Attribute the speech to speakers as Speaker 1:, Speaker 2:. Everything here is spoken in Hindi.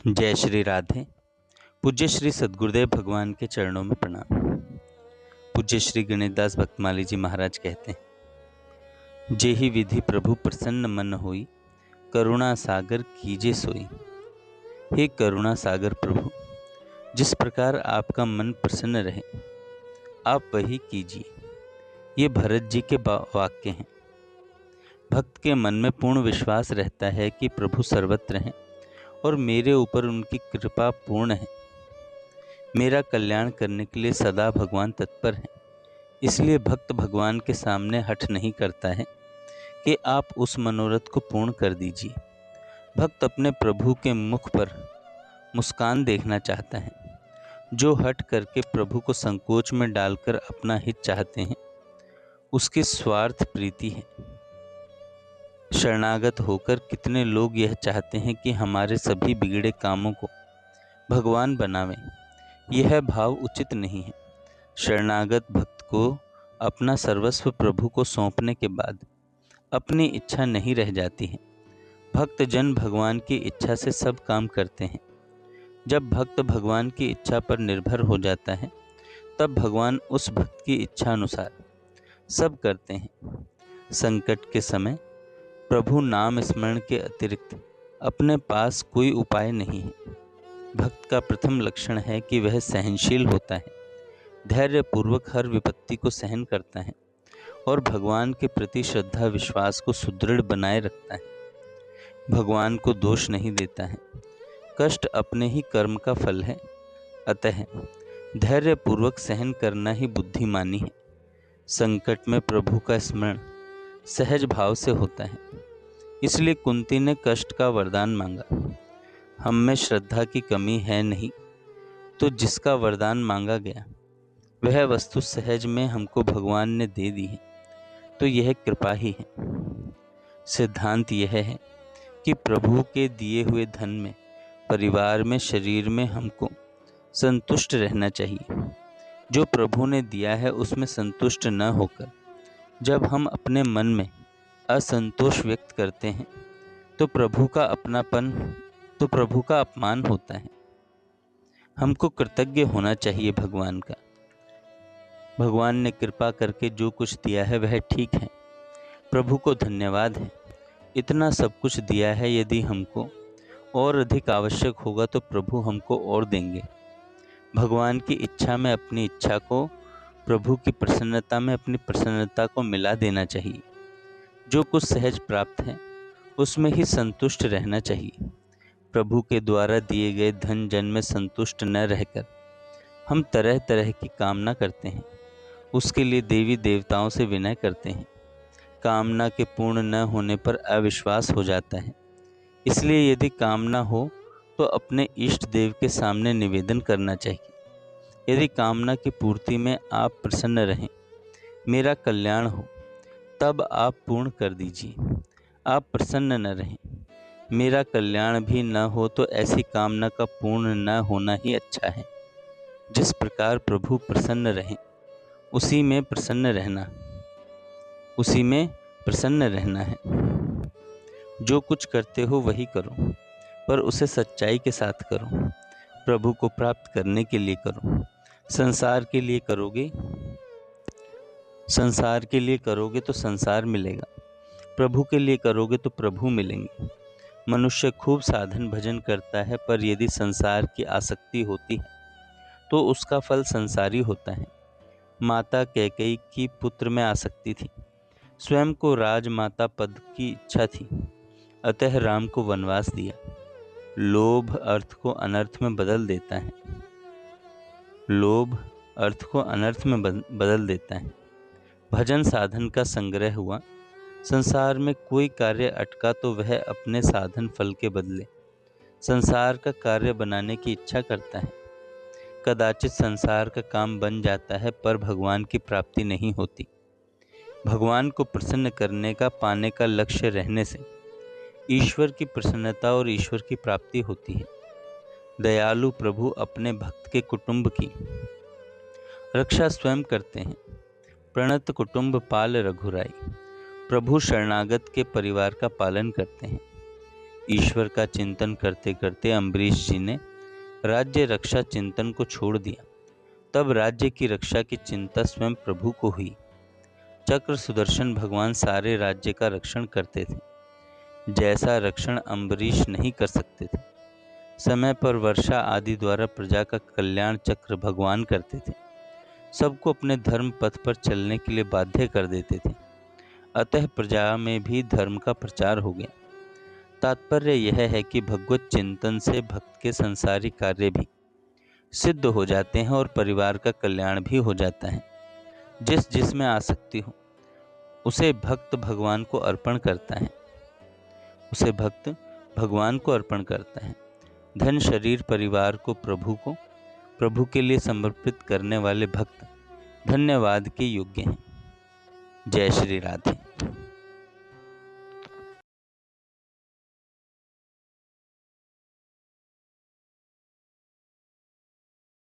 Speaker 1: जय श्री राधे। पूज्य श्री सद्गुरुदेव भगवान के चरणों में प्रणाम। पूज्य श्री गणेशदास भक्तमाली जी महाराज कहते हैं, जेहि विधि प्रभु प्रसन्न मन होई, करुणा सागर कीजे सोई। हे करुणा सागर प्रभु, जिस प्रकार आपका मन प्रसन्न रहे आप वही कीजिए। ये भरत जी के वाक्य हैं। भक्त के मन में पूर्ण विश्वास रहता है कि प्रभु सर्वत्र हैं और मेरे ऊपर उनकी कृपा पूर्ण है। मेरा कल्याण करने के लिए सदा भगवान तत्पर हैं। इसलिए भक्त भगवान के सामने हठ नहीं करता है कि आप उस मनोरथ को पूर्ण कर दीजिए। भक्त अपने प्रभु के मुख पर मुस्कान देखना चाहता है। जो हट करके प्रभु को संकोच में डालकर अपना हित चाहते हैं, उसकी स्वार्थ प्रीति है। शरणागत होकर कितने लोग यह चाहते हैं कि हमारे सभी बिगड़े कामों को भगवान बनावें। यह भाव उचित नहीं है। शरणागत भक्त को अपना सर्वस्व प्रभु को सौंपने के बाद अपनी इच्छा नहीं रह जाती है। भक्त जन भगवान की इच्छा से सब काम करते हैं। जब भक्त भगवान की इच्छा पर निर्भर हो जाता है, तब भगवान उस भक्त की इच्छा अनुसार सब करते हैं। संकट के समय प्रभु नाम स्मरण के अतिरिक्त अपने पास कोई उपाय नहीं है। भक्त का प्रथम लक्षण है कि वह सहनशील होता है, धैर्यपूर्वक हर विपत्ति को सहन करता है और भगवान के प्रति श्रद्धा विश्वास को सुदृढ़ बनाए रखता है। भगवान को दोष नहीं देता है। कष्ट अपने ही कर्म का फल है, अतः धैर्यपूर्वक सहन करना ही बुद्धिमानी है। संकट में प्रभु का स्मरण सहज भाव से होता है। इसलिए कुंती ने कष्ट का वरदान मांगा। हम में श्रद्धा की कमी है नहीं, तो जिसका वरदान मांगा गया वह वस्तु सहज में हमको भगवान ने दे दी है, तो यह कृपा ही है। सिद्धांत यह है कि प्रभु के दिए हुए धन में, परिवार में, शरीर में हमको संतुष्ट रहना चाहिए। जो प्रभु ने दिया है उसमें संतुष्ट न होकर जब हम अपने मन में असंतोष व्यक्त करते हैं, तो प्रभु का अपमान होता है। हमको कृतज्ञ होना चाहिए भगवान का। भगवान ने कृपा करके जो कुछ दिया है वह ठीक है। प्रभु को धन्यवाद है। इतना सब कुछ दिया है। यदि हमको और अधिक आवश्यक होगा तो प्रभु हमको और देंगे। भगवान की इच्छा में अपनी इच्छा को, प्रभु की प्रसन्नता में अपनी प्रसन्नता को मिला देना चाहिए। जो कुछ सहज प्राप्त है उसमें ही संतुष्ट रहना चाहिए। प्रभु के द्वारा दिए गए धन जन में संतुष्ट न रहकर हम तरह तरह की कामना करते हैं। उसके लिए देवी देवताओं से विनय करते हैं। कामना के पूर्ण न होने पर अविश्वास हो जाता है। इसलिए यदि कामना हो तो अपने इष्ट देव के सामने निवेदन करना चाहिए। यदि कामना की पूर्ति में आप प्रसन्न रहें, मेरा कल्याण हो, तब आप पूर्ण कर दीजिए। आप प्रसन्न न रहें, मेरा कल्याण भी न हो, तो ऐसी कामना का पूर्ण न होना ही अच्छा है। जिस प्रकार प्रभु प्रसन्न रहें उसी में प्रसन्न रहना है। जो कुछ करते हो वही करो, पर उसे सच्चाई के साथ करो। प्रभु को प्राप्त करने के लिए करो। संसार के लिए करोगे तो संसार मिलेगा। प्रभु के लिए करोगे तो प्रभु मिलेंगे। मनुष्य खूब साधन भजन करता है, पर यदि संसार की आसक्ति होती है तो उसका फल संसारी होता है। माता कैकेयी की पुत्र में आसक्ति थी। स्वयं को राजमाता पद की इच्छा थी, अतः राम को वनवास दिया। लोभ अर्थ को अनर्थ में बदल देता है। भजन साधन का संग्रह हुआ। संसार में कोई कार्य अटका तो वह अपने साधन फल के बदले संसार का कार्य बनाने की इच्छा करता है। कदाचित संसार का काम बन जाता है, पर भगवान की प्राप्ति नहीं होती। भगवान को प्रसन्न करने का, पाने का लक्ष्य रहने से ईश्वर की प्रसन्नता और ईश्वर की प्राप्ति होती है। दयालु प्रभु अपने भक्त के कुटुंब की रक्षा स्वयं करते हैं। प्रणत कुटुंब पाल रघुराई। प्रभु शरणागत के परिवार का पालन करते हैं। ईश्वर का चिंतन करते करते अम्बरीश जी ने राज्य रक्षा चिंतन को छोड़ दिया। तब राज्य की रक्षा की चिंता स्वयं प्रभु को हुई। चक्र सुदर्शन भगवान सारे राज्य का रक्षण करते थे, जैसा रक्षण अम्बरीश नहीं कर सकते थे। समय पर वर्षा आदि द्वारा प्रजा का कल्याण चक्र भगवान करते थे। सबको अपने धर्म पथ पर चलने के लिए बाध्य कर देते थे। अतः प्रजा में भी धर्म का प्रचार हो गया। तात्पर्य यह है कि भगवत चिंतन से भक्त के संसारी कार्य भी सिद्ध हो जाते हैं और परिवार का कल्याण भी हो जाता है। जिसमें आसक्ति हो उसे भक्त भगवान को अर्पण करता है। धन शरीर परिवार को प्रभु के लिए समर्पित करने वाले भक्त धन्यवाद के योग्य हैं। जय श्री राधे।